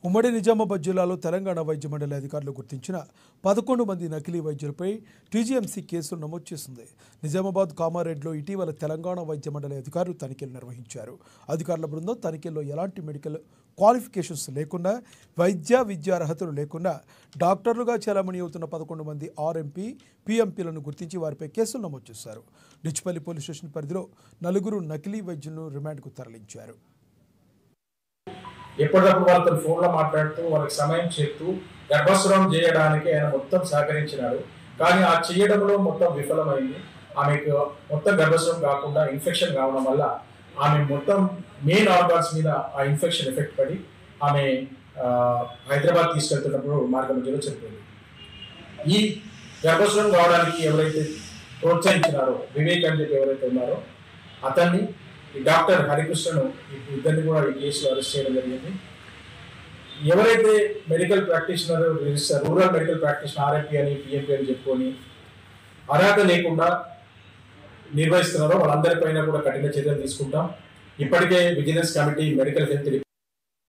ఉమ్మడి నిజామాబాద్ జిల్లాలో తెలంగాణ వైద్య మండలి అధికారులు గుర్తించిన 11 మంది నకిలీ వైద్యులపై టీజీఎంసీ కేసులు నమోదు చేసింది. నిజామాబాద్ కామారెడ్డిలో ఇటీవల తెలంగాణ వైద్య మండలి అధికారులు తనిఖీలు నిర్వహించారు. అధికారుల బృందం తనిఖీల్లో ఎలాంటి మెడికల్ క్వాలిఫికేషన్స్ లేకుండా, విద్యా అర్హతలు లేకుండా డాక్టర్లుగా చలామణి అవుతున్న 11 మంది ఆర్ఎంపీ, పీఎంపీలను గుర్తించి వారిపై కేసులు నమోదు చేశారు. డిచ్పల్లి పోలీస్ స్టేషన్ పరిధిలో 4 నకిలీ వైద్యులను రిమాండ్కు తరలించారు. ఎప్పటికప్పుడు వాళ్ళతో ఫోన్లో మాట్లాడుతూ వాళ్ళకి సమయం చెప్తూ గర్భస్రావం చేయడానికి ఆయన మొత్తం సహకరించినాడు. కానీ ఆ చేయడంలో మొత్తం విఫలమైంది. ఆమెకు మొత్తం గర్భస్రావం కాకుండా ఇన్ఫెక్షన్ కావడం వల్ల ఆమె మొత్తం మెయిన్ ఆర్గాన్స్ మీద ఆ ఇన్ఫెక్షన్ ఎఫెక్ట్ పడి ఆమె హైదరాబాద్ తీసుకెళ్తున్నప్పుడు మార్గ మధ్యలో చనిపోయింది. ఈ గర్భస్రావం కావడానికి ఎవరైతే ప్రోత్సహించినారో, వివేక్ అని చెప్పి ఎవరైతే ఉన్నారో అతన్ని డాక్టర్ హరికృష్ణను ఇద్దరిని కూడా ఈ కేసులో అరెస్ట్ చేయడం జరిగింది. ఎవరైతే medical practitioner, rural medical practitioner RMP అని, పిఎంపీ అని చెప్పుకొని అర్హత లేకుండా నిర్వహిస్తున్నారో వాళ్ళందరిపైన కూడా కఠిన చర్యలు తీసుకుంటాం. ఇప్పటికే విజిలెన్స్ కమిటీ మెడికల్ హెల్త్